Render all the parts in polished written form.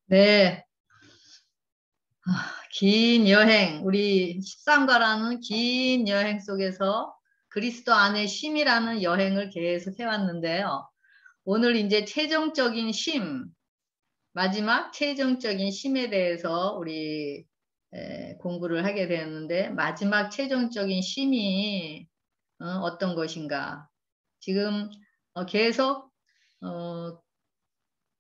네, 긴 여행, 우리 13가라는 긴 여행 속에서 그리스도 안의 쉼이라는 여행을 계속 해왔는데요. 오늘 이제 최종적인 쉼, 마지막 최종적인 쉼에 대해서 우리 공부를 하게 되었는데, 마지막 최종적인 쉼이 어떤 것인가? 지금 계속 어,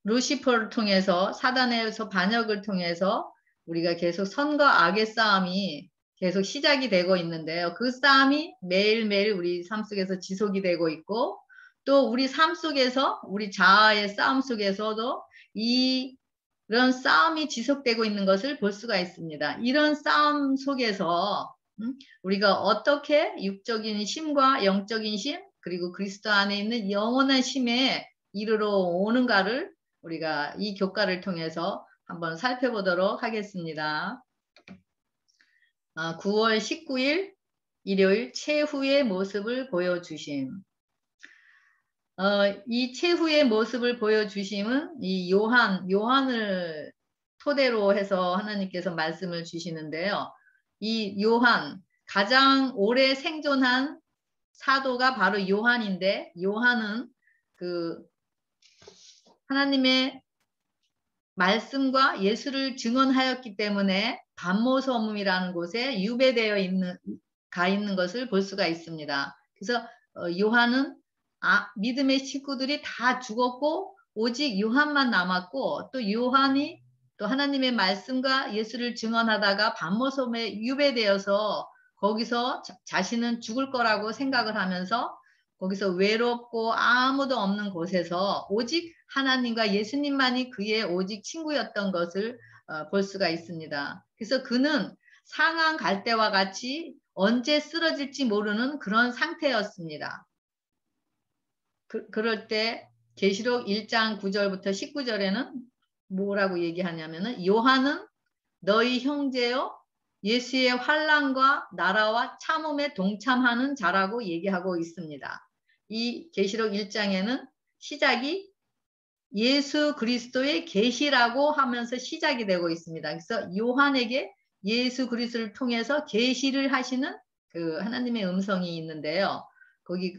루시퍼를 통해서 사단에서 반역을 통해서 우리가 계속 선과 악의 싸움이 계속 시작이 되고 있는데요. 그 싸움이 매일매일 우리 삶 속에서 지속이 되고 있고 또 우리 삶 속에서 우리 자아의 싸움 속에서도 이런 싸움이 지속되고 있는 것을 볼 수가 있습니다. 이런 싸움 속에서 우리가 어떻게 육적인 힘과 영적인 힘 그리고 그리스도 안에 있는 영원한 힘에 이르러 오는가를 우리가 이 교과를 통해서 한번 살펴보도록 하겠습니다. 9월 19일 일요일 최후의 모습을 보여주심. 이 최후의 모습을 보여주심은 이 요한을 토대로 해서 하나님께서 말씀을 주시는데요. 이 요한, 가장 오래 생존한 사도가 바로 요한인데, 요한은 그 하나님의 말씀과 예수를 증언하였기 때문에 반모섬이라는 곳에 유배되어 가 있는 것을 볼 수가 있습니다. 그래서 요한은 믿음의 식구들이 다 죽었고 오직 요한만 남았고 또 요한이 또 하나님의 말씀과 예수를 증언하다가 반모섬에 유배되어서 거기서 자신은 죽을 거라고 생각을 하면서 거기서 외롭고 아무도 없는 곳에서 오직 하나님과 예수님만이 그의 오직 친구였던 것을 볼 수가 있습니다. 그래서 그는 상한 갈대와 같이 언제 쓰러질지 모르는 그런 상태였습니다. 그럴 때 계시록 1장 9절부터 19절에는 뭐라고 얘기하냐면은 요한은 너희 형제요 예수의 환난과 나라와 참음에 동참하는 자라고 얘기하고 있습니다. 이 계시록 1장에는 시작이 예수 그리스도의 계시라고 하면서 시작이 되고 있습니다. 그래서 요한에게 예수 그리스도를 통해서 계시를 하시는 그 하나님의 음성이 있는데요. 거기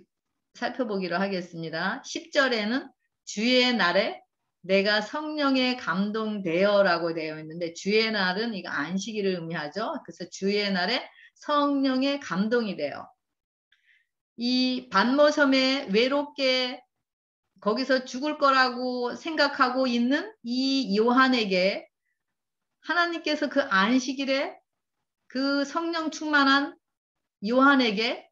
살펴보기로 하겠습니다. 10절에는 주의 날에 내가 성령에 감동되어라고 되어 있는데 주의 날은 이거 안식일을 의미하죠. 그래서 주의 날에 성령에 감동이 돼요. 이 반모섬에 외롭게 거기서 죽을 거라고 생각하고 있는 이 요한에게 하나님께서 그 안식일에 그 성령 충만한 요한에게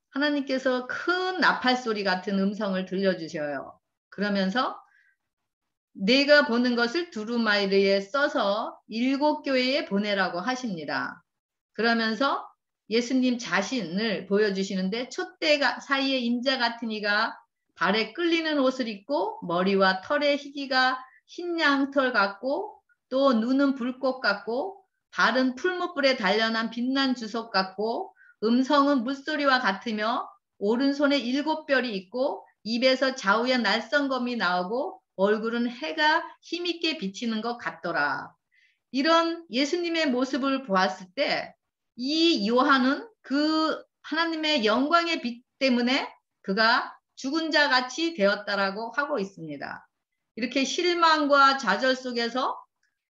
하나님께서 큰 나팔 소리 같은 음성을 들려주셔요. 그러면서 내가 보는 것을 두루마리에 써서 7교회에 보내라고 하십니다. 그러면서 예수님 자신을 보여주시는데 촛대 사이에 인자 같은 이가 발에 끌리는 옷을 입고 머리와 털의 희기가 흰 양털 같고 또 눈은 불꽃 같고 발은 풀무불에 단련한 빛난 주석 같고 음성은 물소리와 같으며 오른손에 7별이 있고 입에서 좌우에 날성검이 나오고 얼굴은 해가 힘있게 비치는 것 같더라. 이런 예수님의 모습을 보았을 때 이 요한은 그 하나님의 영광의 빛 때문에 그가 죽은 자 같이 되었다라고 하고 있습니다. 이렇게 실망과 좌절 속에서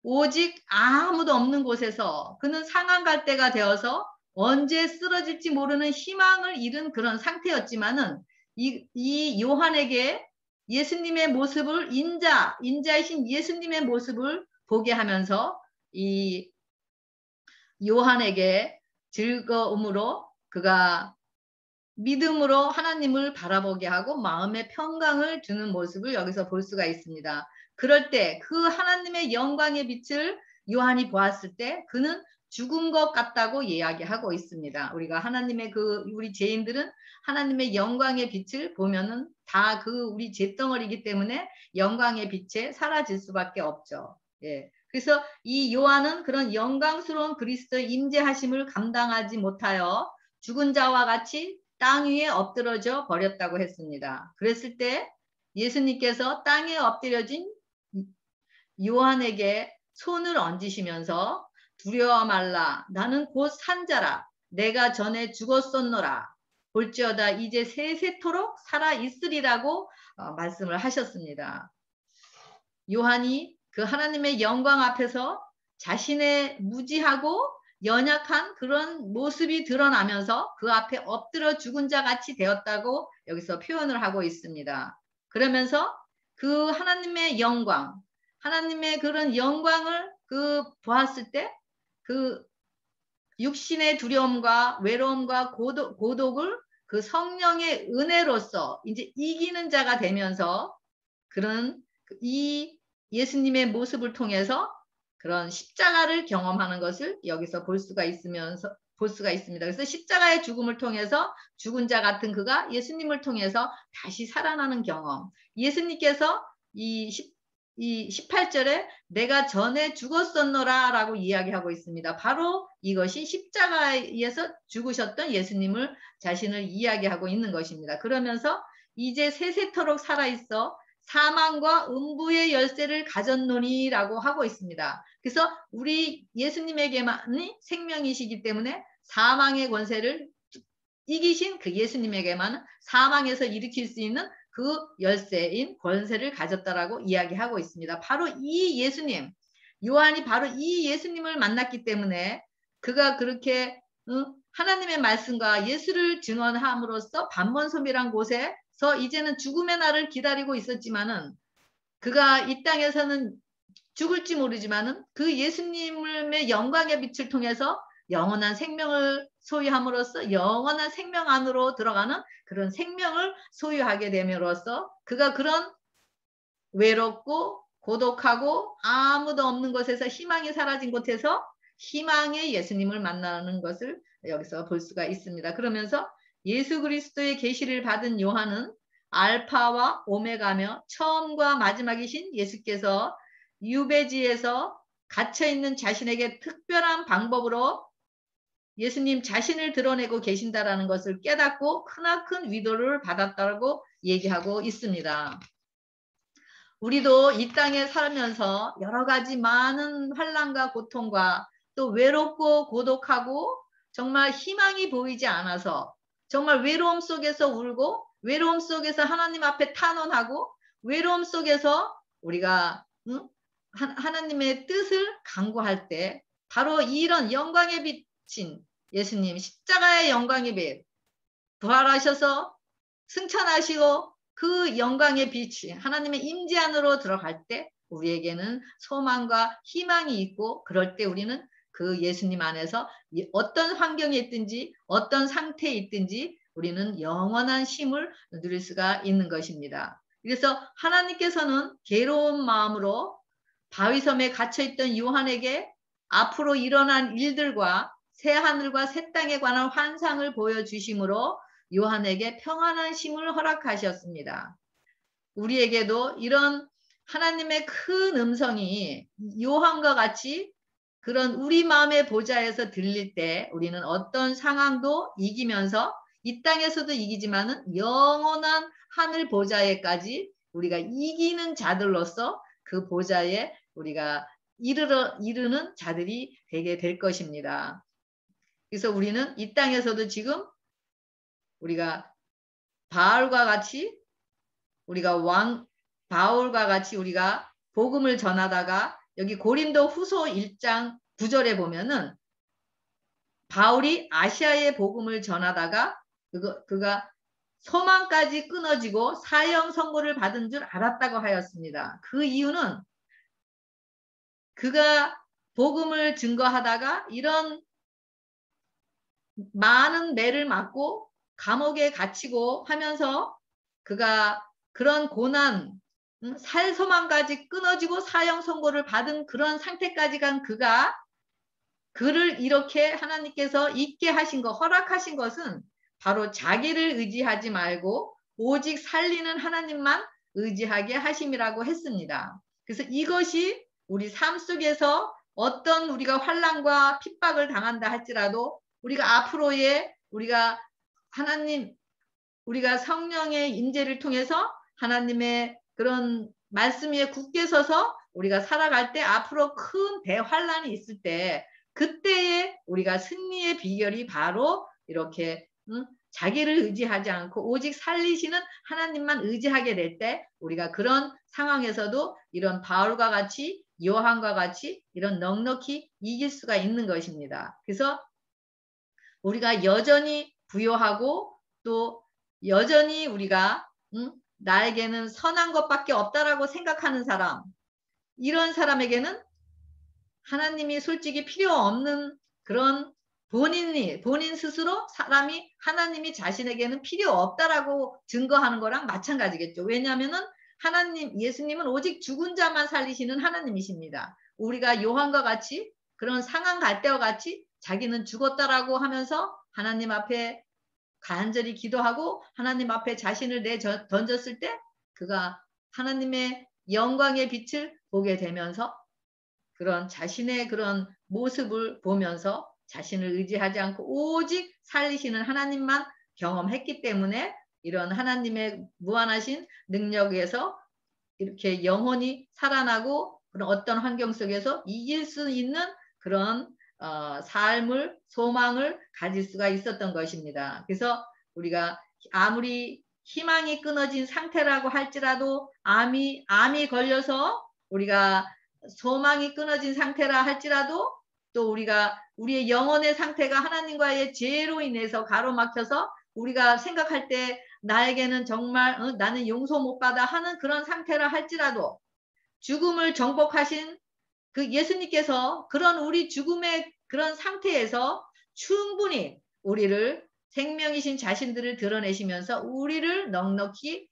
오직 아무도 없는 곳에서 그는 상한 갈대가 되어서 언제 쓰러질지 모르는 희망을 잃은 그런 상태였지만은 이 요한에게 예수님의 모습을 인자이신 예수님의 모습을 보게 하면서 이 요한에게 즐거움으로 그가 믿음으로 하나님을 바라보게 하고 마음의 평강을 주는 모습을 여기서 볼 수가 있습니다. 그럴 때 그 하나님의 영광의 빛을 요한이 보았을 때 그는 죽은 것 같다고 이야기하고 있습니다. 우리가 하나님의 우리 죄인들은 하나님의 영광의 빛을 보면은 다 우리 죄덩어리이기 때문에 영광의 빛에 사라질 수밖에 없죠. 예. 그래서 이 요한은 그런 영광스러운 그리스도의 임재하심을 감당하지 못하여 죽은 자와 같이 땅 위에 엎드러져 버렸다고 했습니다. 그랬을 때 예수님께서 땅에 엎드려진 요한에게 손을 얹으시면서 두려워 말라. 나는 곧 산자라. 내가 전에 죽었었노라. 볼지어다 이제 세세토록 살아 있으리라고 말씀을 하셨습니다. 요한이 그 하나님의 영광 앞에서 자신의 무지하고 연약한 그런 모습이 드러나면서 그 앞에 엎드려 죽은 자 같이 되었다고 여기서 표현을 하고 있습니다. 그러면서 그 하나님의 영광, 하나님의 그런 영광을 보았을 때 그 육신의 두려움과 외로움과 고독을 그 성령의 은혜로서 이제 이기는 자가 되면서 그런 이 예수님의 모습을 통해서 그런 십자가를 경험하는 것을 여기서 볼 수가 있습니다. 그래서 십자가의 죽음을 통해서 죽은 자 같은 그가 예수님을 통해서 다시 살아나는 경험. 예수님께서 이 18절에 내가 전에 죽었었노라 라고 이야기하고 있습니다. 바로 이것이 십자가에서 죽으셨던 예수님을 자신을 이야기하고 있는 것입니다. 그러면서 이제 세세토록 살아있어 사망과 음부의 열쇠를 가졌노니라고 하고 있습니다. 그래서 우리 예수님에게만이 생명이시기 때문에 사망의 권세를 이기신 그 예수님에게만 사망에서 일으킬 수 있는 그 열쇠인 권세를 가졌다라고 이야기하고 있습니다. 바로 이 예수님, 요한이 바로 이 예수님을 만났기 때문에 그가 그렇게 하나님의 말씀과 예수를 증언함으로써 반번섬이란 곳에서 이제는 죽음의 날을 기다리고 있었지만은 그가 이 땅에서는 죽을지 모르지만은 그 예수님의 영광의 빛을 통해서 영원한 생명을 소유함으로써 영원한 생명 안으로 들어가는 그런 생명을 소유하게 됨으로써 그가 그런 외롭고 고독하고 아무도 없는 곳에서 희망이 사라진 곳에서 희망의 예수님을 만나는 것을 여기서 볼 수가 있습니다. 그러면서 예수 그리스도의 계시를 받은 요한은 알파와 오메가며 처음과 마지막이신 예수께서 유배지에서 갇혀있는 자신에게 특별한 방법으로 예수님 자신을 드러내고 계신다라는 것을 깨닫고 크나큰 위로를 받았다고 얘기하고 있습니다. 우리도 이 땅에 살면서 여러 가지 많은 환난과 고통과 또 외롭고 고독하고 정말 희망이 보이지 않아서 정말 외로움 속에서 울고 외로움 속에서 하나님 앞에 탄원하고 외로움 속에서 우리가 하나님의 뜻을 간구할 때 바로 이런 영광의 빛인 예수님 십자가의 영광의 빛 부활하셔서 승천하시고 그 영광의 빛이 하나님의 임재 안으로 들어갈 때 우리에게는 소망과 희망이 있고 그럴 때 우리는 그 예수님 안에서 어떤 환경에 있든지 어떤 상태에 있든지 우리는 영원한 쉼을 누릴 수가 있는 것입니다. 그래서 하나님께서는 괴로운 마음으로 바위섬에 갇혀있던 요한에게 앞으로 일어난 일들과 새 하늘과 새 땅에 관한 환상을 보여주심으로 요한에게 평안한 쉼을 허락하셨습니다. 우리에게도 이런 하나님의 큰 음성이 요한과 같이 그런 우리 마음의 보좌에서 들릴 때 우리는 어떤 상황도 이기면서 이 땅에서도 이기지만은 영원한 하늘 보좌에까지 우리가 이기는 자들로서 그 보좌에 우리가 이르는 자들이 되게 될 것입니다. 그래서 우리는 이 땅에서도 지금 우리가 바울과 같이 바울과 같이 우리가 복음을 전하다가 여기 고린도 후서 1장 9절에 보면은 바울이 아시아의 복음을 전하다가 그가 소망까지 끊어지고 사형 선고를 받은 줄 알았다고 하였습니다. 그 이유는 그가 복음을 증거하다가 이런 많은 매를 맞고 감옥에 gat히고 하면서 그가 그런 고난, 살소망까지 끊어지고 사형 선고를 받은 그런 상태까지 간 그가 그를 이렇게 하나님께서 있게 하신 것, 허락하신 것은 바로 자기를 의지하지 말고 오직 살리는 하나님만 의지하게 하심이라고 했습니다. 그래서 이것이 우리 삶 속에서 어떤 우리가 환난과 핍박을 당한다 할지라도 우리가 앞으로의 우리가 우리가 성령의 임재를 통해서 하나님의 그런 말씀 위에 굳게 서서 우리가 살아갈 때 앞으로 큰 대환란이 있을 때 그때에 우리가 승리의 비결이 바로 이렇게 자기를 의지하지 않고 오직 살리시는 하나님만 의지하게 될 때 우리가 그런 상황에서도 이런 바울과 같이 요한과 같이 이런 넉넉히 이길 수가 있는 것입니다. 그래서 우리가 여전히 부요하고 또 여전히 우리가 나에게는 선한 것밖에 없다라고 생각하는 사람, 이런 사람에게는 하나님이 솔직히 필요 없는 그런 본인 스스로 사람이 하나님이 자신에게는 필요 없다라고 증거하는 거랑 마찬가지겠죠. 왜냐하면은 예수님은 오직 죽은 자만 살리시는 하나님이십니다. 우리가 요한과 같이 그런 상한 갈대와 같이 자기는 죽었다라고 하면서 하나님 앞에 간절히 기도하고 하나님 앞에 자신을 던졌을 때 그가 하나님의 영광의 빛을 보게 되면서 그런 자신의 그런 모습을 보면서 자신을 의지하지 않고 오직 살리시는 하나님만 경험했기 때문에 이런 하나님의 무한하신 능력에서 이렇게 영혼이 살아나고 그런 어떤 환경 속에서 이길 수 있는 그런 삶을 소망을 가질 수가 있었던 것입니다. 그래서 우리가 아무리 희망이 끊어진 상태라고 할지라도 암이 걸려서 우리가 소망이 끊어진 상태라 할지라도 또 우리가 우리의 영혼의 상태가 하나님과의 죄로 인해서 가로막혀서 우리가 생각할 때 나에게는 정말 나는 용서 못 받아 하는 그런 상태라 할지라도 죽음을 정복하신 그 예수님께서 그런 우리 죽음의 그런 상태에서 충분히 우리를 생명이신 자신들을 드러내시면서 우리를 넉넉히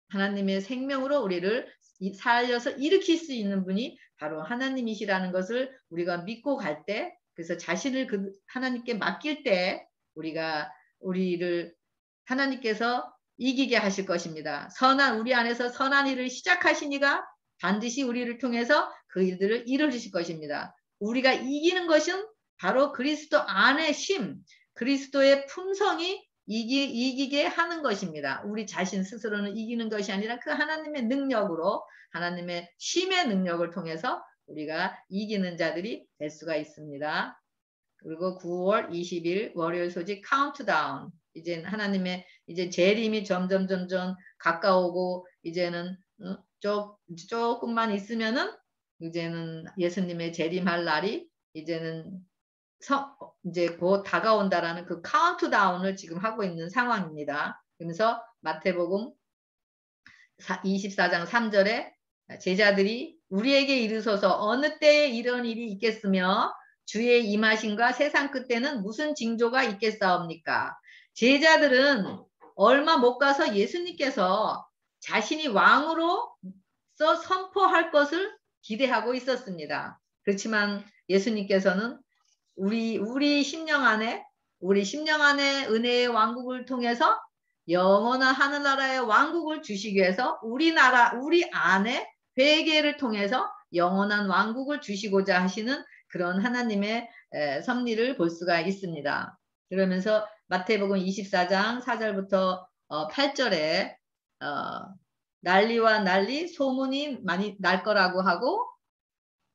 하나님의 생명으로 우리를 살려서 일으킬 수 있는 분이 바로 하나님이시라는 것을 우리가 믿고 갈 때, 그래서 자신을 하나님께 맡길 때 우리를 하나님께서 이기게 하실 것입니다. 우리 안에서 선한 일을 시작하시니가 반드시 우리를 통해서 그 일들을 이루실 것입니다. 우리가 이기는 것은 바로 그리스도 안의 그리스도의 품성이 이기게 하는 것입니다. 우리 자신 스스로는 이기는 것이 아니라 그 하나님의 능력으로 하나님의 쉼의 능력을 통해서 우리가 이기는 자들이 될 수가 있습니다. 그리고 9월 20일 월요일 소식 카운트다운. 이제 하나님의 이제 재림이 점점 가까우고 이제는 조금만 있으면은 이제는 예수님의 재림할 날이 이제는 이제 곧 다가온다라는 그 카운트다운을 지금 하고 있는 상황입니다. 그러면서 마태복음 24장 3절에 제자들이 우리에게 이르소서 어느 때에 이런 일이 있겠으며 주의 임하심과 세상 끝에는 무슨 징조가 있겠사옵니까? 제자들은 얼마 못 가서 예수님께서 자신이 왕으로서 선포할 것을 기대하고 있었습니다. 그렇지만 예수님께서는 우리 심령 안에 은혜의 왕국을 통해서 영원한 하늘나라의 왕국을 주시기 위해서 우리 안에 회개를 통해서 영원한 왕국을 주시고자 하시는 그런 하나님의 섭리를 볼 수가 있습니다. 그러면서 마태복음 24장 4절부터 8절에 난리와 난리 소문이 많이 날 거라고 하고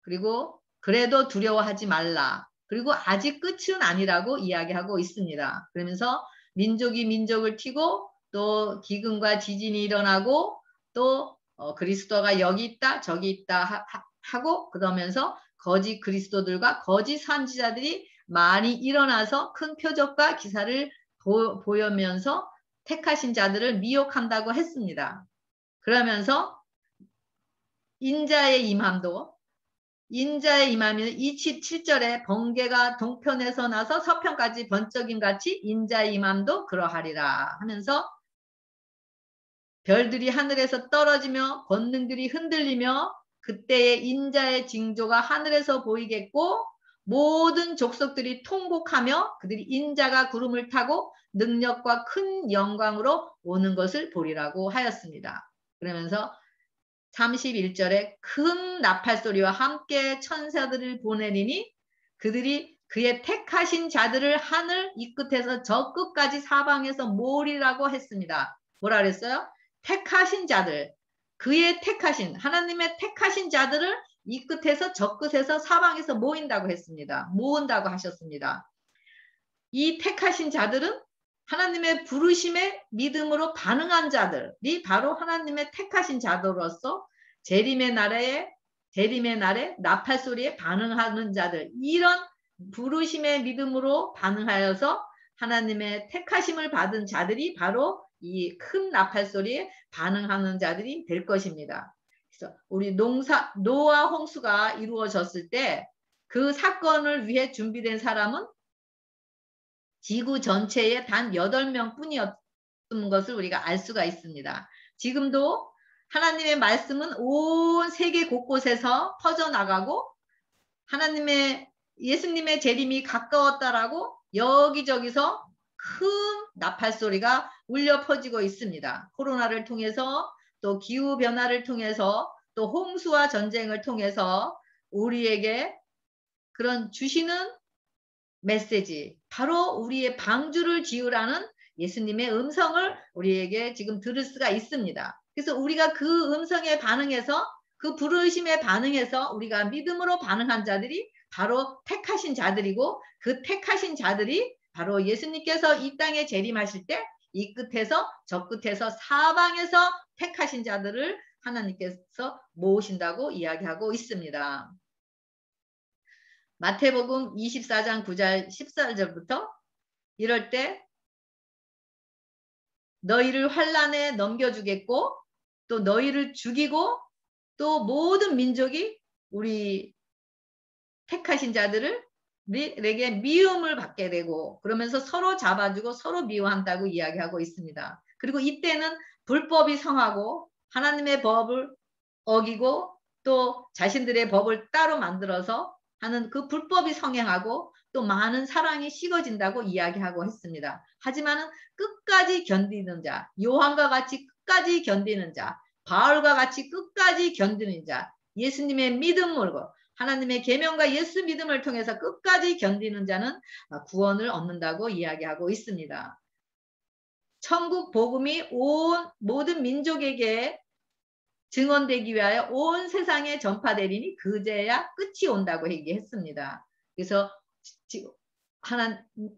그리고 그래도 두려워하지 말라. 그리고 아직 끝은 아니라고 이야기하고 있습니다. 그러면서 민족이 민족을 튀고 또 기근과 지진이 일어나고 또 그리스도가 여기 있다 저기 있다 하고 그러면서 거짓 그리스도들과 거짓 선지자들이 많이 일어나서 큰 표적과 기사를 보이면서 택하신 자들을 미혹한다고 했습니다. 그러면서 인자의 임함이 27절에 번개가 동편에서 나서 서편까지 번쩍임 같이 인자의 임함도 그러하리라 하면서 별들이 하늘에서 떨어지며 권능들이 흔들리며 그때의 인자의 징조가 하늘에서 보이겠고 모든 족속들이 통곡하며 그들이 인자가 구름을 타고 능력과 큰 영광으로 오는 것을 보리라고 하였습니다. 그러면서 31절에 큰 나팔소리와 함께 천사들을 보내리니 그들이 그의 택하신 자들을 하늘 이 끝에서 저 끝까지 사방에서 모으리라고 했습니다. 뭐라 그랬어요? 택하신 자들. 그의 택하신 하나님의 택하신 자들을 이 끝에서 저 끝에서 사방에서 모인다고 했습니다. 모은다고 하셨습니다. 이 택하신 자들은 하나님의 부르심에 믿음으로 반응한 자들이 바로 하나님의 택하신 자들로서 재림의 날에 나팔 소리에 반응하는 자들, 이런 부르심의 믿음으로 반응하여서 하나님의 택하심을 받은 자들이 바로 이 큰 나팔 소리에 반응하는 자들이 될 것입니다. 그래서 우리 노아 홍수가 이루어졌을 때 그 사건을 위해 준비된 사람은 지구 전체에 단 8명 뿐이었던 것을 우리가 알 수가 있습니다. 지금도 하나님의 말씀은 온 세계 곳곳에서 퍼져나가고 예수님의 재림이 가까웠다라고 여기저기서 큰 나팔 소리가 울려 퍼지고 있습니다. 코로나를 통해서 또 기후변화를 통해서 또 홍수와 전쟁을 통해서 우리에게 그런 주시는 메시지, 바로 우리의 방주를 지으라는 예수님의 음성을 우리에게 지금 들을 수가 있습니다. 그래서 우리가 그 음성에 반응해서 그 부르심에 반응해서 우리가 믿음으로 반응한 자들이 바로 택하신 자들이고 그 택하신 자들이 바로 예수님께서 이 땅에 재림하실 때 이 끝에서 저 끝에서 사방에서 택하신 자들을 하나님께서 모으신다고 이야기하고 있습니다. 마태복음 24장 9절 14절부터 이럴 때 너희를 환난에 넘겨주겠고 또 너희를 죽이고 또 모든 민족이 우리 택하신 자들에게 미움을 받게 되고 그러면서 서로 잡아주고 서로 미워한다고 이야기하고 있습니다. 그리고 이때는 불법이 성하고 하나님의 법을 어기고 또 자신들의 법을 따로 만들어서 하는 그 불법이 성행하고 또 많은 사랑이 식어진다고 이야기하고 했습니다. 하지만은 끝까지 견디는 자, 요한과 같이 끝까지 견디는 자, 바울과 같이 끝까지 견디는 자, 예수님의 믿음으로 하나님의 계명과 예수 믿음을 통해서 끝까지 견디는 자는 구원을 얻는다고 이야기하고 있습니다. 천국 복음이 온 모든 민족에게 증언되기 위하여 온 세상에 전파되리니 그제야 끝이 온다고 얘기했습니다. 그래서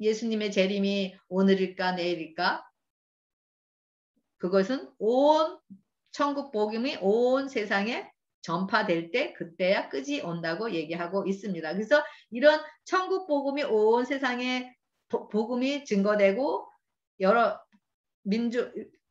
예수님의 재림이 오늘일까 내일일까? 그것은 온 천국 복음이 온 세상에 전파될 때 그때야 끝이 온다고 얘기하고 있습니다. 그래서 이런 천국 복음이 온 세상에 복음이 증거되고 여러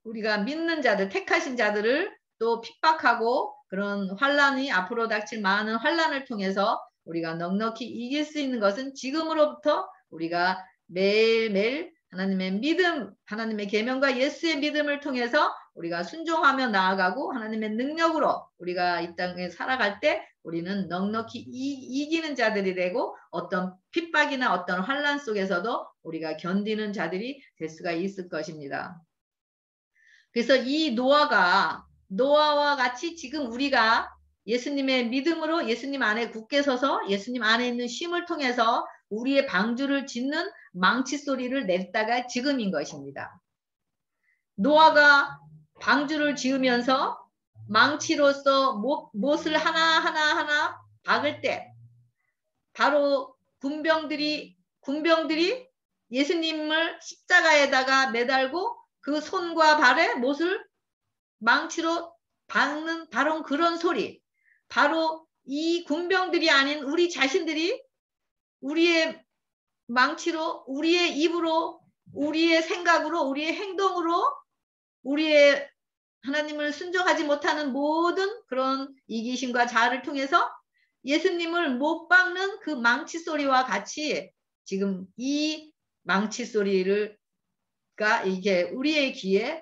우리가 믿는 자들, 택하신 자들을 또 핍박하고 그런 환란이 앞으로 닥칠 많은 환란을 통해서 우리가 넉넉히 이길 수 있는 것은 지금으로부터 우리가 매일매일 하나님의 믿음, 하나님의 계명과 예수의 믿음을 통해서 우리가 순종하며 나아가고 하나님의 능력으로 우리가 이 땅에 살아갈 때 우리는 넉넉히 이기는 자들이 되고 어떤 핍박이나 어떤 환란 속에서도 우리가 견디는 자들이 될 수가 있을 것입니다. 그래서 이 노아와 같이 지금 우리가 예수님의 믿음으로 예수님 안에 굳게 서서 예수님 안에 있는 쉼을 통해서 우리의 방주를 짓는 망치 소리를 냈다가 지금인 것입니다. 노아가 방주를 지으면서 망치로서 못을 하나하나 박을 때 바로 군병들이 예수님을 십자가에다가 매달고 그 손과 발에 못을 망치로 박는 바로 그런 소리, 바로 이 군병들이 아닌 우리 자신들이 우리의 망치로, 우리의 입으로, 우리의 생각으로, 우리의 행동으로 우리의 하나님을 순종하지 못하는 모든 그런 이기심과 자아를 통해서 예수님을 못 박는 그 망치 소리와 같이 지금 이 망치 소리가 이게 우리의 귀에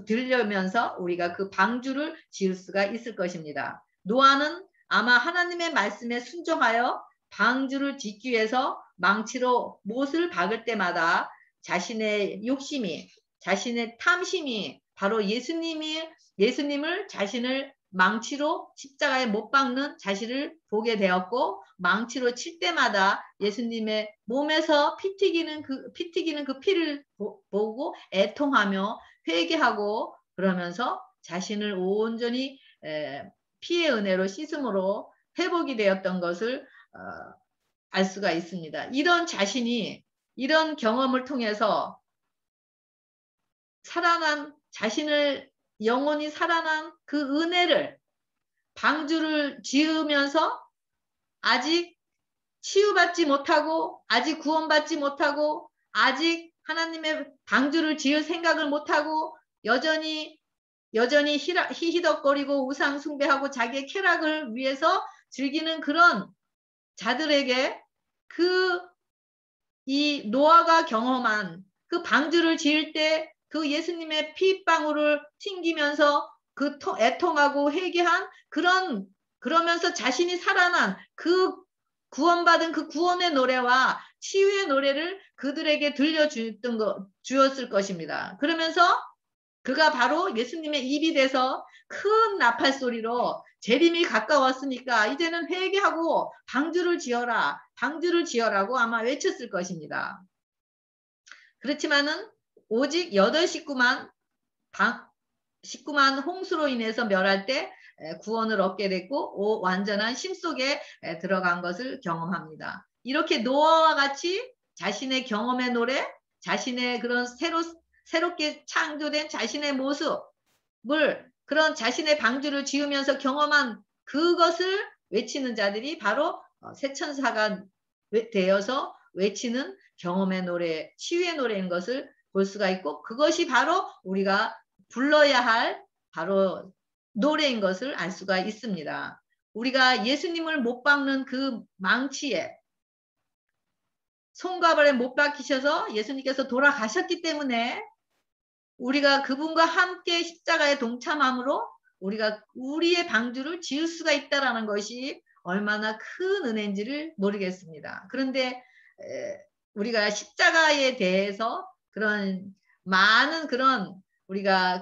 들려면서 우리가 그 방주를 지을 수가 있을 것입니다. 노아는 아마 하나님의 말씀에 순종하여 방주를 짓기 위해서 망치로 못을 박을 때마다 자신의 욕심이, 자신의 탐심이 바로 예수님을 자신을 망치로 십자가에 못 박는 자신을 보게 되었고 망치로 칠 때마다 예수님의 몸에서 피 튀기는 그 피를 보고 애통하며 회개하고 그러면서 자신을 온전히 피의 은혜로 씻음으로 회복이 되었던 것을 알 수가 있습니다. 이런 자신이 이런 경험을 통해서 살아난 자신을 영원히 살아난 그 은혜를 방주를 지으면서 아직 치유받지 못하고 아직 구원받지 못하고 아직 하나님의 방주를 지을 생각을 못하고 여전히 히히덕거리고 우상 숭배하고 자기의 쾌락을 위해서 즐기는 그런 자들에게 이 노아가 경험한 그 방주를 지을 때 그 예수님의 피방울을 튕기면서 그 애통하고 회개한 그러면서 자신이 살아난 그 구원받은 그 구원의 노래와 치유의 노래를 그들에게 주었을 것입니다. 그러면서 그가 바로 예수님의 입이 돼서 큰 나팔 소리로 재림이 가까웠으니까 이제는 회개하고 방주를 지어라고 아마 외쳤을 것입니다. 그렇지만은 오직 8식구만 홍수로 인해서 멸할 때 구원을 얻게 됐고 완전한 심 속에 들어간 것을 경험합니다. 이렇게 노아와 같이 자신의 경험의 노래, 자신의 그런 새롭게 창조된 자신의 모습을 그런 자신의 방주를 지으면서 경험한 그것을 외치는 자들이 바로 새천사가 되어서 외치는 경험의 노래, 치유의 노래인 것을 볼 수가 있고 그것이 바로 우리가 불러야 할 바로 노래인 것을 알 수가 있습니다. 우리가 예수님을 못 박는 그 망치에 손과 발에 못 박히셔서 예수님께서 돌아가셨기 때문에 우리가 그분과 함께 십자가에 동참함으로 우리가 우리의 방주를 지을 수가 있다라는 것이 얼마나 큰 은혜인지를 모르겠습니다. 그런데 우리가 십자가에 대해서 그런 많은 우리가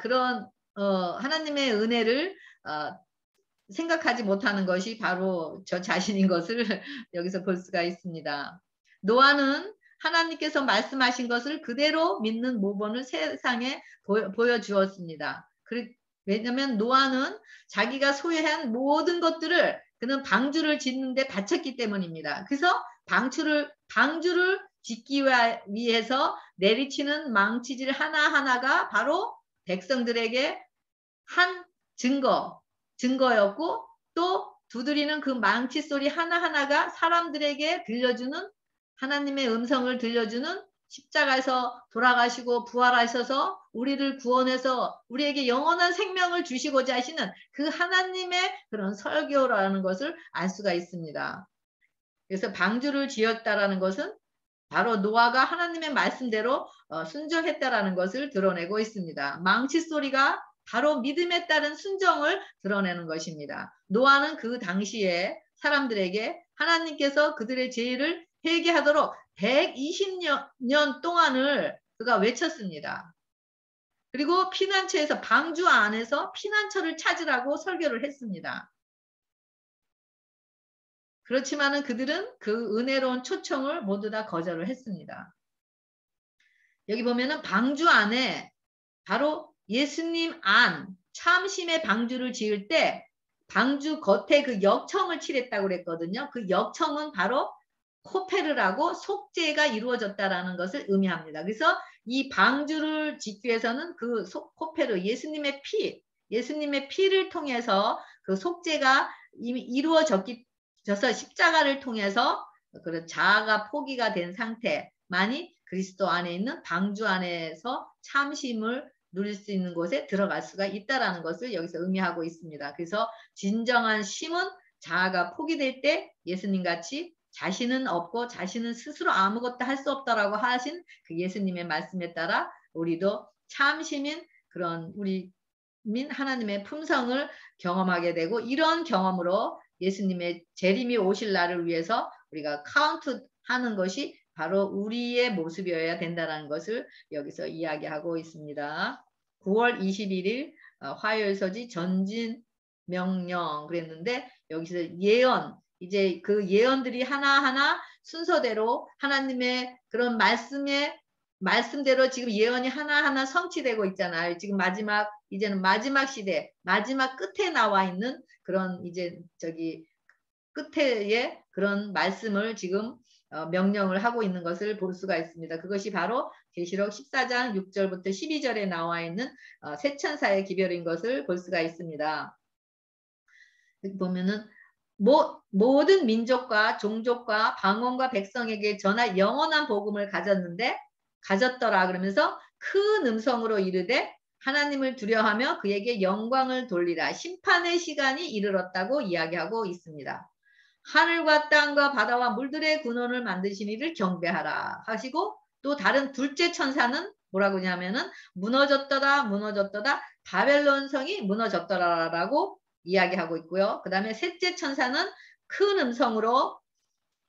하나님의 은혜를 생각하지 못하는 것이 바로 저 자신인 것을 여기서 볼 수가 있습니다. 노아는 하나님께서 말씀하신 것을 그대로 믿는 모범을 세상에 보여주었습니다. 왜냐하면 노아는 자기가 소유한 모든 것들을 그는 방주를 짓는 데 바쳤기 때문입니다. 그래서 방주를 짓기 위해서 내리치는 망치질 하나하나가 바로 백성들에게 한 증거였고 또 두드리는 그 망치 소리 하나하나가 사람들에게 들려주는 하나님의 음성을 들려주는 십자가에서 돌아가시고 부활하셔서 우리를 구원해서 우리에게 영원한 생명을 주시고자 하시는 그 하나님의 그런 설교라는 것을 알 수가 있습니다. 그래서 방주를 지었다라는 것은 바로 노아가 하나님의 말씀대로 순종했다라는 것을 드러내고 있습니다. 망치 소리가 바로 믿음에 따른 순종을 드러내는 것입니다. 노아는 그 당시에 사람들에게 하나님께서 그들의 죄를 회개하도록 120년 동안을 그가 외쳤습니다. 그리고 피난처에서 방주 안에서 피난처를 찾으라고 설교를 했습니다. 그렇지만은 그들은 그 은혜로운 초청을 모두 다 거절을 했습니다. 여기 보면은 방주 안에 바로 예수님 안 참심의 방주를 지을 때 방주 겉에 그 역청을 칠했다고 그랬거든요. 그 역청은 바로 코페르라고 속죄가 이루어졌다라는 것을 의미합니다. 그래서 이 방주를 짓기 위해서는 그 코페르 예수님의 피를 통해서 그 속죄가 이미 이루어져서 십자가를 통해서 그런 자아가 포기가 된 상태만이 그리스도 안에 있는 방주 안에서 참심을 누릴 수 있는 곳에 들어갈 수가 있다라는 것을 여기서 의미하고 있습니다. 그래서 진정한 심은 자아가 포기될 때 예수님같이 자신은 없고 자신은 스스로 아무것도 할 수 없다라고 하신 그 예수님의 말씀에 따라 우리도 참심인 그런 하나님의 품성을 경험하게 되고 이런 경험으로 예수님의 재림이 오실 날을 위해서 우리가 카운트하는 것이 바로 우리의 모습이어야 된다는 것을 여기서 이야기하고 있습니다. 9월 21일 화요일 서지 전진 명령 그랬는데 여기서 예언 이제 그 예언들이 하나하나 순서대로 하나님의 그런 말씀에 말씀대로 지금 예언이 하나하나 성취되고 있잖아요. 지금 이제는 마지막 시대, 마지막 끝에 나와 있는 그런 이제 끝에의 그런 말씀을 지금 명령을 하고 있는 것을 볼 수가 있습니다. 그것이 바로 계시록 14장 6절부터 12절에 나와 있는 새 천사의 기별인 것을 볼 수가 있습니다. 여기 보면은 모든 민족과 종족과 방언과 백성에게 전할 영원한 복음을 가졌더라 그러면서 큰 음성으로 이르되 하나님을 두려워하며 그에게 영광을 돌리라. 심판의 시간이 이르렀다고 이야기하고 있습니다. 하늘과 땅과 바다와 물들의 근원을 만드신 이를 경배하라 하시고, 또 다른 둘째 천사는 뭐라고 하냐면은 무너졌더라 바벨론 성이 무너졌더라라고 이야기하고 있고요. 그 다음에 셋째 천사는 큰 음성으로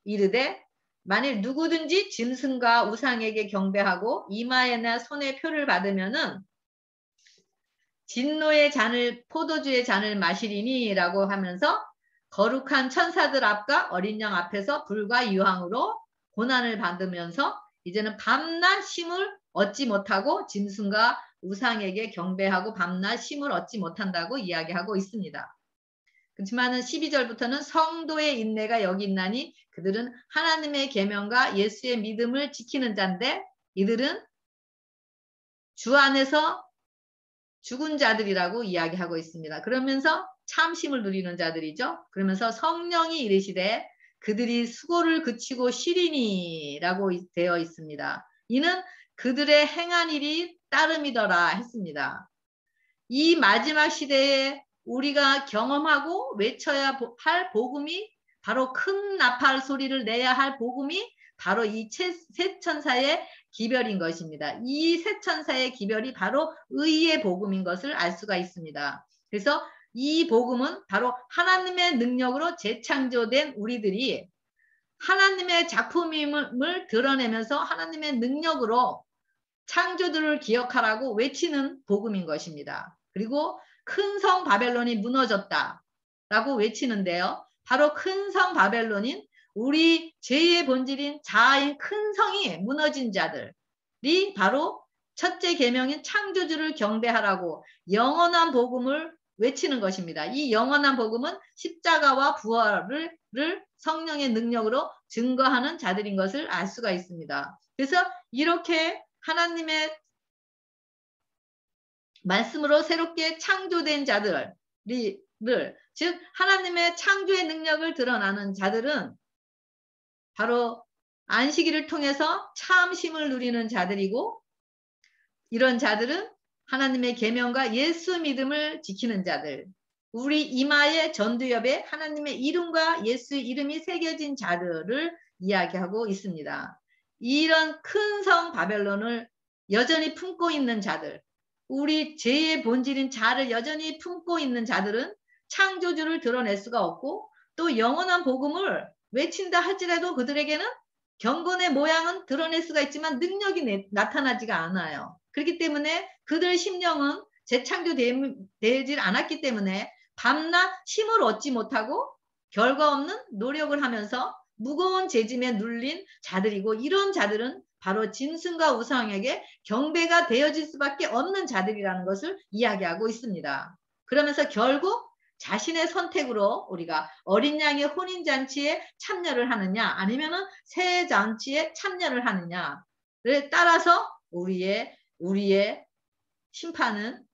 이르되 만일 누구든지 짐승과 우상에게 경배하고 이마에나 손에 표를 받으면은 진노의 잔을 포도주의 잔을 마시리니 라고 하면서 거룩한 천사들 앞과 어린 양 앞에서 불과 유황으로 고난을 받으면서 이제는 밤낮 쉼을 얻지 못하고 짐승과 우상에게 경배하고 밤낮 쉼을 얻지 못한다고 이야기하고 있습니다. 그렇지만은 12절부터는 성도의 인내가 여기 있나니 그들은 하나님의 계명과 예수의 믿음을 지키는 자인데 이들은 주 안에서 죽은 자들이라고 이야기하고 있습니다. 그러면서 참심을 누리는 자들이죠. 그러면서 성령이 이르시되 그들이 수고를 그치고 쉬리니 라고 되어 있습니다. 이는 그들의 행한 일이 따름이더라 했습니다. 이 마지막 시대에 우리가 경험하고 외쳐야 할 복음이 바로 큰 나팔 소리를 내야 할 복음이 바로 이 새 천사의 기별인 것입니다. 이 새 천사의 기별이 바로 의의 복음인 것을 알 수가 있습니다. 그래서 이 복음은 바로 하나님의 능력으로 재창조된 우리들이 하나님의 작품임을 드러내면서 하나님의 능력으로 창조들을 기억하라고 외치는 복음인 것입니다. 그리고 큰 성 바벨론이 무너졌다 라고 외치는데요. 바로 큰 성 바벨론인 우리 죄의 본질인 자아인 큰 성이 무너진 자들이 바로 첫째 계명인 창조주를 경배하라고 영원한 복음을 외치는 것입니다. 이 영원한 복음은 십자가와 부활을 성령의 능력으로 증거하는 자들인 것을 알 수가 있습니다. 그래서 이렇게 하나님의 말씀으로 새롭게 창조된 자들, 즉 하나님의 창조의 능력을 드러나는 자들은 바로 안식일을 통해서 참심을 누리는 자들이고, 이런 자들은 하나님의 계명과 예수 믿음을 지키는 자들, 우리 이마의 전두엽에 하나님의 이름과 예수의 이름이 새겨진 자들을 이야기하고 있습니다. 이런 큰 성 바벨론을 여전히 품고 있는 자들, 우리 죄의 본질인 자를 여전히 품고 있는 자들은 창조주를 드러낼 수가 없고, 또 영원한 복음을 외친다 할지라도 그들에게는 경건의 모양은 드러낼 수가 있지만 능력이 나타나지가 않아요. 그렇기 때문에 그들 심령은 재창조되질 않았기 때문에 밤낮 쉼을 얻지 못하고 결과 없는 노력을 하면서 무거운 재짐에 눌린 자들이고, 이런 자들은 바로 짐승과 우상에게 경배가 되어질 수밖에 없는 자들이라는 것을 이야기하고 있습니다. 그러면서 결국 자신의 선택으로 우리가 어린 양의 혼인잔치에 참여를 하느냐 아니면은 새 잔치에 참여를 하느냐를 따라서 우리의 심판은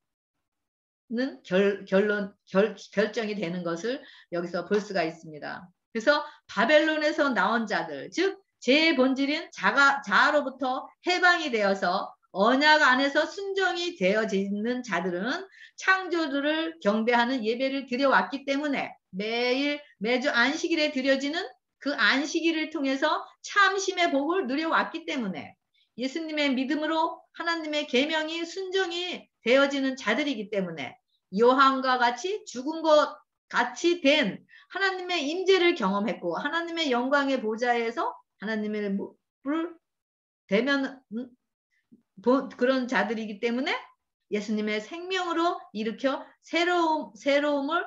결정이 되는 것을 여기서 볼 수가 있습니다. 그래서 바벨론에서 나온 자들, 즉 제 본질인 자아로부터 해방이 되어서 언약 안에서 순종이 되어지는 자들은 창조주를 경배하는 예배를 드려왔기 때문에 매주 안식일에 드려지는 그 안식일을 통해서 참심의 복을 누려왔기 때문에 예수님의 믿음으로 하나님의 계명이 순종이 되어지는 자들이기 때문에 요한과 같이 죽은 것 같이 된 하나님의 임재를 경험했고 하나님의 영광의 보좌에서 하나님의 불 대면 그런 자들이기 때문에 예수님의 생명으로 일으켜 세움을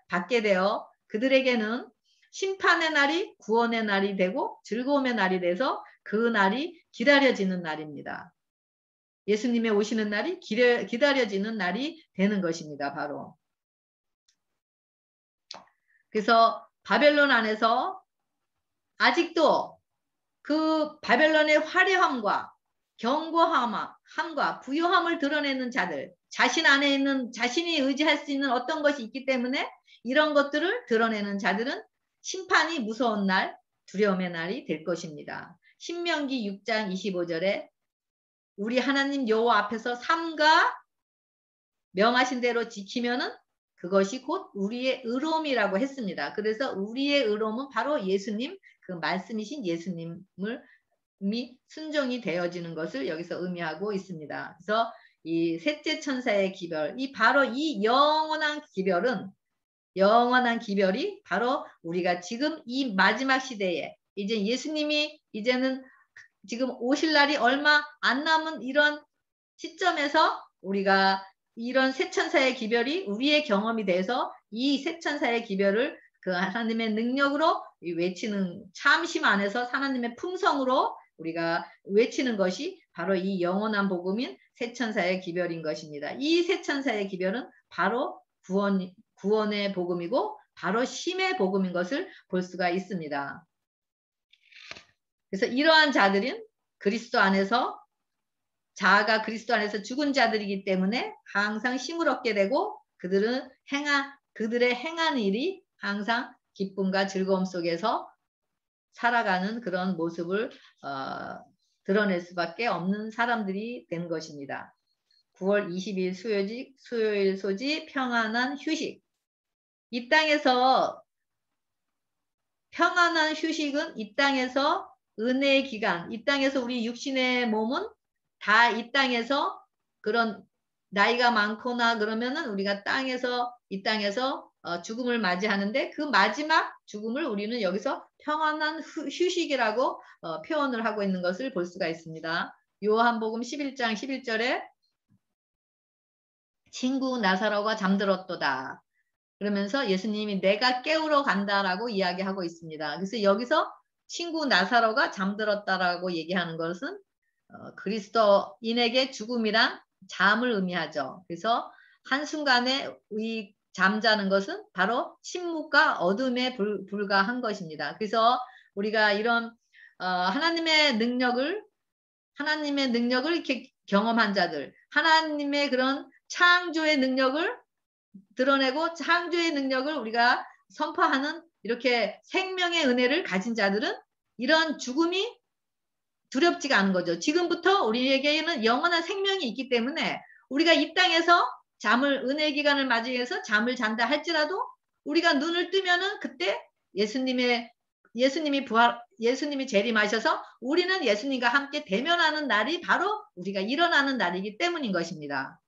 받게 되어 그들에게는 심판의 날이 구원의 날이 되고 즐거움의 날이 돼서 그 날이 기다려지는 날입니다. 예수님의 오시는 날이 기다려지는 날이 되는 것입니다. 바로. 그래서 바벨론 안에서 아직도 그 바벨론의 화려함과 견고함과 부유함을 드러내는 자들, 자신 안에 있는 자신이 의지할 수 있는 어떤 것이 있기 때문에 이런 것들을 드러내는 자들은 심판이 무서운 날, 두려움의 날이 될 것입니다. 신명기 6장 25절에 우리 하나님 여호와 앞에서 삼가 명하신 대로 지키면은 그것이 곧 우리의 의로움이라고 했습니다. 그래서 우리의 의로움은 바로 예수님, 그 말씀이신 예수님이 순종이 되어지는 것을 여기서 의미하고 있습니다. 그래서 이 셋째 천사의 기별, 바로 이 영원한 기별이 바로 우리가 지금 이 마지막 시대에 이제 예수님이 이제는 지금 오실 날이 얼마 안 남은 이런 시점에서 우리가 이런 세 천사의 기별이 우리의 경험이 돼서 이 세 천사의 기별을 그 하나님의 능력으로 외치는 참심 안에서 하나님의 품성으로 우리가 외치는 것이 바로 이 영원한 복음인 세 천사의 기별인 것입니다. 이 세 천사의 기별은 바로 구원의 복음이고 바로 심의 복음인 것을 볼 수가 있습니다. 그래서 이러한 자들은 그리스도 안에서 자아가 그리스도 안에서 죽은 자들이기 때문에 항상 힘을 얻게 되고 그들의 행한 일이 항상 기쁨과 즐거움 속에서 살아가는 그런 모습을 드러낼 수밖에 없는 사람들이 된 것입니다. 9월 20일 수요일 소지 평안한 휴식. 이 땅에서 평안한 휴식은 이 땅에서 은혜의 기간, 이 땅에서 우리 육신의 몸은 다 이 땅에서 그런 나이가 많거나 그러면은 우리가 이 땅에서 죽음을 맞이하는데 그 마지막 죽음을 우리는 여기서 평안한 휴식이라고 표현을 하고 있는 것을 볼 수가 있습니다. 요한복음 11장 11절에 친구 나사로가 잠들었도다. 그러면서 예수님이 내가 깨우러 간다라고 이야기하고 있습니다. 그래서 여기서 친구 나사로가 잠들었다라고 얘기하는 것은 그리스도인에게 죽음이란 잠을 의미하죠. 그래서 한순간에 이 잠자는 것은 바로 침묵과 어둠에 불과한 것입니다. 그래서 우리가 이런 하나님의 능력을 이렇게 경험한 자들, 하나님의 그런 창조의 능력을 드러내고 창조의 능력을 우리가 선포하는 이렇게 생명의 은혜를 가진 자들은 이런 죽음이 두렵지가 않은 거죠. 지금부터 우리에게는 영원한 생명이 있기 때문에 우리가 이 땅에서 은혜 기간을 맞이해서 잠을 잔다 할지라도 우리가 눈을 뜨면은 그때 예수님이 재림하셔서 우리는 예수님과 함께 대면하는 날이 바로 우리가 일어나는 날이기 때문인 것입니다.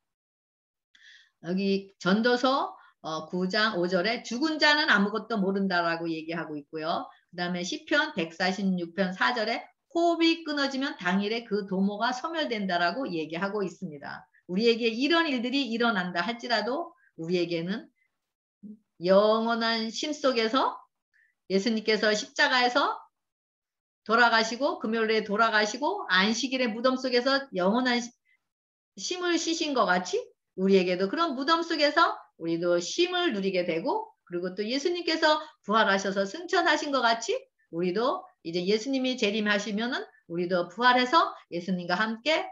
여기 전도서 9장 5절에 죽은 자는 아무것도 모른다라고 얘기하고 있고요. 그 다음에 시편 146편 4절에 호흡이 끊어지면 당일에 그 도모가 소멸된다라고 얘기하고 있습니다. 우리에게 이런 일들이 일어난다 할지라도 우리에게는 영원한 심 속에서 예수님께서 십자가에서 돌아가시고 금요일에 돌아가시고 안식일의 무덤 속에서 영원한 쉼을 쉬신 것 같이 우리에게도 그런 무덤 속에서 우리도 쉼을 누리게 되고 그리고 또 예수님께서 부활하셔서 승천하신 것 같이 우리도 이제 예수님이 재림하시면은 우리도 부활해서 예수님과 함께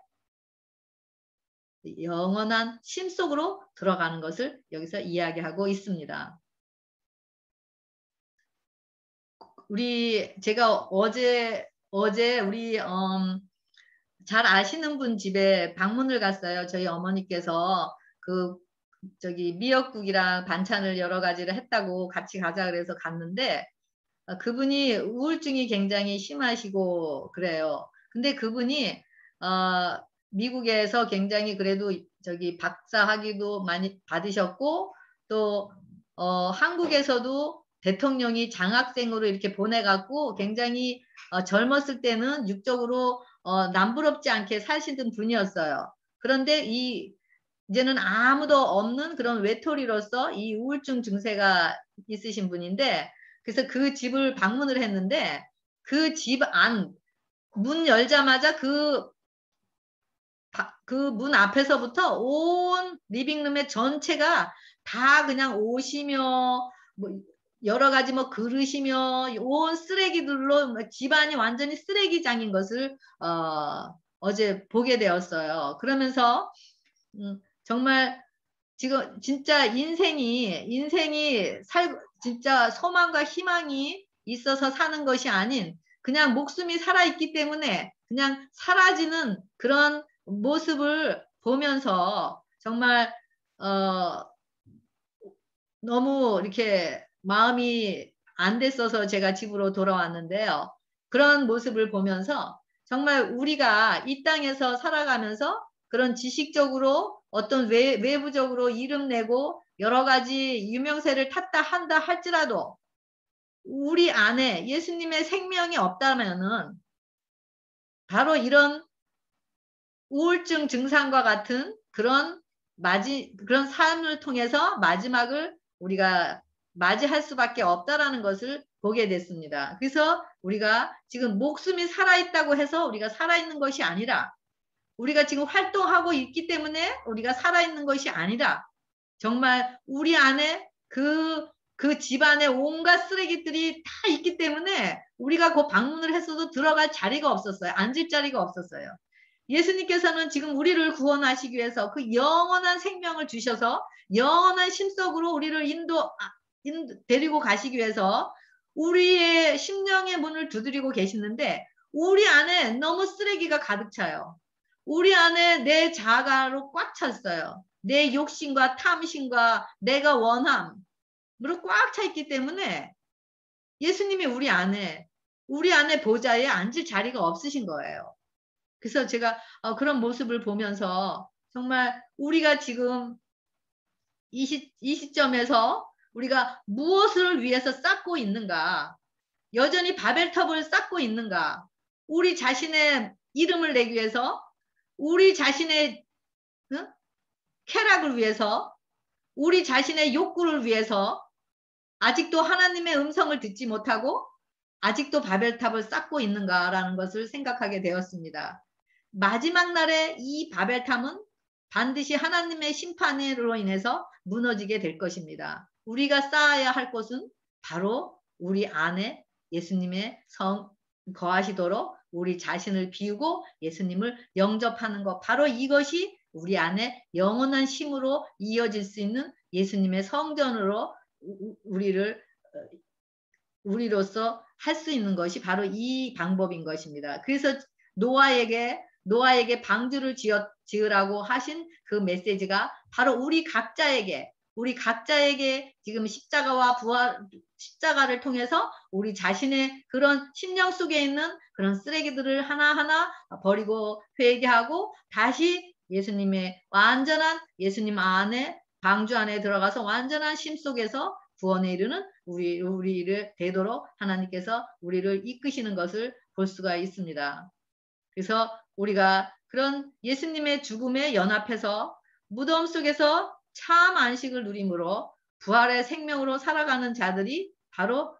영원한 쉼 속으로 들어가는 것을 여기서 이야기하고 있습니다. 제가 어제 우리 잘 아시는 분 집에 방문을 갔어요. 저희 어머니께서 미역국이랑 반찬을 여러 가지를 했다고 같이 가자 그래서 갔는데 그분이 우울증이 굉장히 심하시고 그래요. 근데 그분이 미국에서 굉장히 그래도 박사 학위도 많이 받으셨고 또 한국에서도 대통령이 장학생으로 이렇게 보내갖고 굉장히 젊었을 때는 육적으로 남부럽지 않게 사시던 분이었어요. 그런데 이제는 아무도 없는 그런 외톨이로서 이 우울증 증세가 있으신 분인데 그래서 그 집을 방문을 했는데 그 집 문 열자마자 그 문 앞에서부터 온 리빙룸의 전체가 다 그냥 옷이며 뭐 여러 가지 뭐 그릇이며 온 쓰레기들로 집안이 완전히 쓰레기장인 것을 어제 보게 되었어요. 그러면서 정말 지금 진짜 인생이 진짜 소망과 희망이 있어서 사는 것이 아닌 그냥 목숨이 살아있기 때문에 그냥 사라지는 그런 모습을 보면서 정말 너무 이렇게 마음이 안 됐어서 제가 집으로 돌아왔는데요. 그런 모습을 보면서 정말 우리가 이 땅에서 살아가면서 그런 지식적으로 어떤 외부적으로 이름 내고 여러 가지 유명세를 탔다 한다 할지라도 우리 안에 예수님의 생명이 없다면은 바로 이런 우울증 증상과 같은 그런 삶을 통해서 마지막을 우리가 맞이할 수밖에 없다라는 것을 보게 됐습니다. 그래서 우리가 지금 목숨이 살아있다고 해서 우리가 살아있는 것이 아니라 우리가 지금 활동하고 있기 때문에 우리가 살아있는 것이 아니라 정말 우리 안에 그 집안에 온갖 쓰레기들이 다 있기 때문에 우리가 그 방문을 했어도 들어갈 자리가 없었어요. 앉을 자리가 없었어요. 예수님께서는 지금 우리를 구원하시기 위해서 그 영원한 생명을 주셔서 영원한 심속으로 우리를 데리고 가시기 위해서 우리의 심령의 문을 두드리고 계시는데 우리 안에 너무 쓰레기가 가득 차요. 우리 안에 내 자아로 꽉 찼어요. 내 욕심과 탐심과 내가 원함으로 꽉 차 있기 때문에 예수님이 우리 안에 보좌에 앉을 자리가 없으신 거예요. 그래서 제가 그런 모습을 보면서 정말 우리가 지금 이 시점에서 우리가 무엇을 위해서 쌓고 있는가? 여전히 바벨탑을 쌓고 있는가? 우리 자신의 이름을 내기 위해서, 우리 자신의 쾌락을 위해서, 우리 자신의 욕구를 위해서 아직도 하나님의 음성을 듣지 못하고 아직도 바벨탑을 쌓고 있는가라는 것을 생각하게 되었습니다. 마지막 날에 이 바벨탑은 반드시 하나님의 심판으로 인해서 무너지게 될 것입니다. 우리가 쌓아야 할 것은 바로 우리 안에 예수님의 성 거하시도록 우리 자신을 비우고 예수님을 영접하는 것, 바로 이것이 우리 안에 영원한 힘으로 이어질 수 있는 예수님의 성전으로 우리로서 할 수 있는 것이 바로 이 방법인 것입니다. 그래서 노아에게 방주를 지으라고 하신 그 메시지가 바로 우리 각자에게 지금 십자가를 통해서 우리 자신의 그런 심령 속에 있는 그런 쓰레기들을 하나하나 버리고 회개하고 다시 예수님 안에 방주 안에 들어가서 완전한 심 속에서 구원에 이르는 우리를 되도록 하나님께서 우리를 이끄시는 것을 볼 수가 있습니다. 그래서 우리가 그런 예수님의 죽음에 연합해서 무덤 속에서 참 안식을 누림으로 부활의 생명으로 살아가는 자들이 바로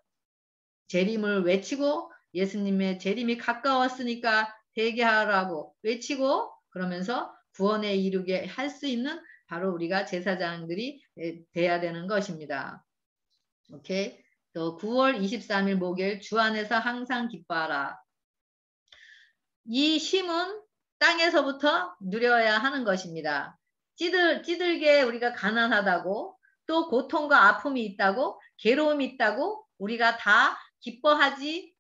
재림을 외치고 예수님의 재림이 가까웠으니까 회개하라고 외치고 그러면서 구원에 이르게 할 수 있는 바로 우리가 제사장들이 돼야 되는 것입니다. 오케이. 또 9월 23일 목요일 주 안에서 항상 기뻐하라. 이 쉼은 땅에서부터 누려야 하는 것입니다. 찌들게 우리가 가난하다고 또 고통과 아픔이 있다고 괴로움이 있다고 우리가 다 기쁨이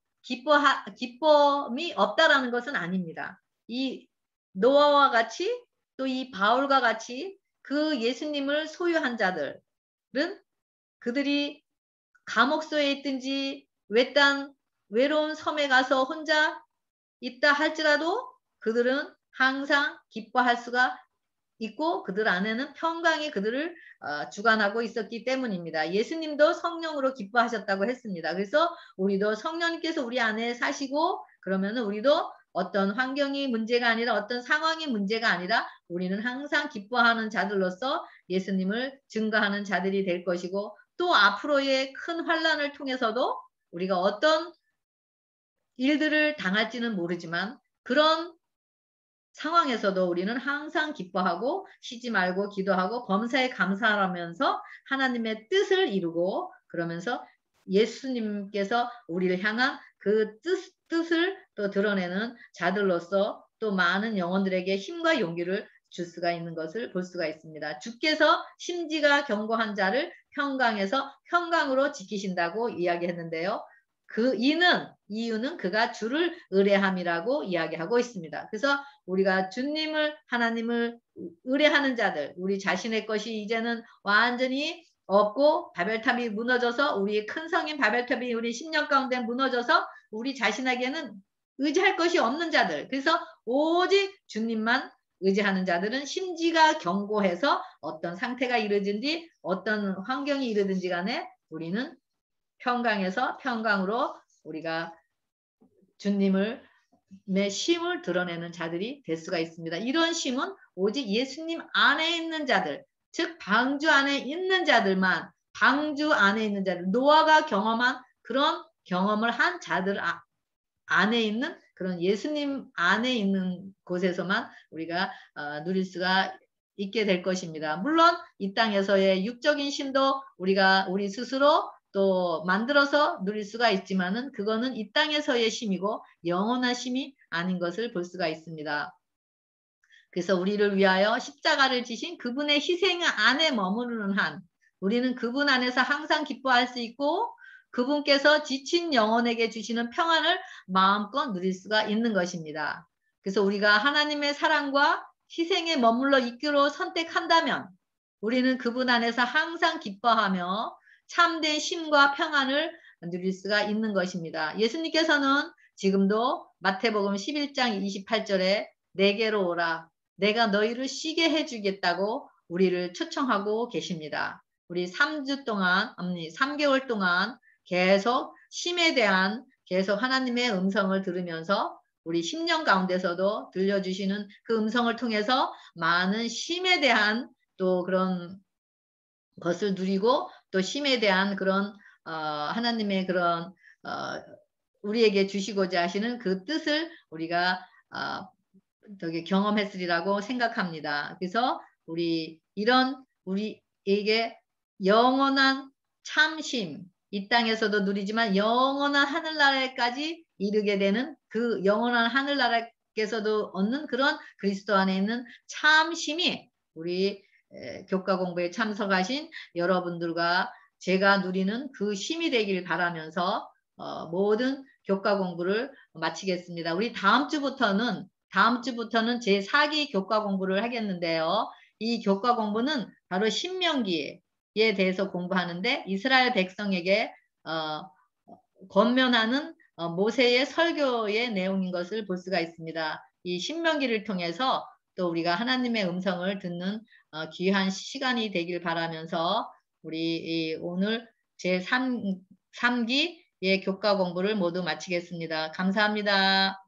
없다라는 것은 아닙니다. 이 노아와 같이 또 이 바울과 같이 그 예수님을 소유한 자들은 그들이 감옥소에 있든지 외로운 섬에 가서 혼자 있다 할지라도 그들은 항상 기뻐할 수가 있고 그들 안에는 평강이 그들을 주관하고 있었기 때문입니다. 예수님도 성령으로 기뻐하셨다고 했습니다. 그래서 우리도 성령님께서 우리 안에 사시고 그러면 우리도 어떤 환경이 문제가 아니라 어떤 상황이 문제가 아니라 우리는 항상 기뻐하는 자들로서 예수님을 증거하는 자들이 될 것이고 또 앞으로의 큰 환난을 통해서도 우리가 어떤 일들을 당할지는 모르지만 그런 상황에서도 우리는 항상 기뻐하고 쉬지 말고 기도하고 범사에 감사하면서 하나님의 뜻을 이루고 그러면서 예수님께서 우리를 향한 그 뜻을 또 드러내는 자들로서 또 많은 영혼들에게 힘과 용기를 줄 수가 있는 것을 볼 수가 있습니다. 주께서 심지가 견고한 자를 평강에서 평강으로 지키신다고 이야기했는데요. 이유는 그가 주를 의뢰함이라고 이야기하고 있습니다. 그래서 우리가 주님을 하나님을 의뢰하는 자들 우리 자신의 것이 이제는 완전히 없고 바벨탑이 무너져서 우리 큰 성인 바벨탑이 우리 10년 가운데 무너져서 우리 자신에게는 의지할 것이 없는 자들 그래서 오직 주님만 의지하는 자들은 심지가 견고해서 어떤 상태가 이르든지 어떤 환경이 이르든지 간에 우리는 평강에서 평강으로 우리가 주님을 내 쉼을 드러내는 자들이 될 수가 있습니다. 이런 쉼은 오직 예수님 안에 있는 자들, 즉 방주 안에 있는 자들만 방주 안에 있는 자들, 노아가 경험한 그런 경험을 한 자들 안에 있는 그런 예수님 안에 있는 곳에서만 우리가 누릴 수가 있게 될 것입니다. 물론 이 땅에서의 육적인 쉼도 우리 스스로 또 만들어서 누릴 수가 있지만은 그거는 이 땅에서의 쉼이고 영원한 쉼이 아닌 것을 볼 수가 있습니다. 그래서 우리를 위하여 십자가를 지신 그분의 희생 안에 머무르는 한 우리는 그분 안에서 항상 기뻐할 수 있고 그분께서 지친 영혼에게 주시는 평안을 마음껏 누릴 수가 있는 것입니다. 그래서 우리가 하나님의 사랑과 희생에 머물러 있기로 선택한다면 우리는 그분 안에서 항상 기뻐하며 참된 쉼과 평안을 누릴 수가 있는 것입니다. 예수님께서는 지금도 마태복음 11장 28절에 내게로 오라. 내가 너희를 쉬게 해주겠다고 우리를 초청하고 계십니다. 우리 3개월 동안 계속 쉼에 대한 계속 하나님의 음성을 들으면서 우리 10년 가운데서도 들려주시는 그 음성을 통해서 많은 쉼에 대한 또 그런 것을 누리고 또 쉼에 대한 그런 하나님의 그런 우리에게 주시고자 하시는 그 뜻을 우리가 저기 경험했으리라고 생각합니다. 그래서 우리에게 영원한 참심 이 땅에서도 누리지만 영원한 하늘나라에까지 이르게 되는 그 영원한 하늘나라에서도 얻는 그런 그리스도 안에 있는 참심이 우리 교과 공부에 참석하신 여러분들과 제가 누리는 그 쉼이 되길 바라면서 모든 교과 공부를 마치겠습니다. 우리 다음 주부터는 제4기 교과 공부를 하겠는데요. 이 교과 공부는 바로 신명기에 대해서 공부하는데 이스라엘 백성에게 권면하는 모세의 설교의 내용인 것을 볼 수가 있습니다. 이 신명기를 통해서 또 우리가 하나님의 음성을 듣는 귀한 시간이 되길 바라면서 우리 오늘 제3기의 교과 공부를 모두 마치겠습니다. 감사합니다.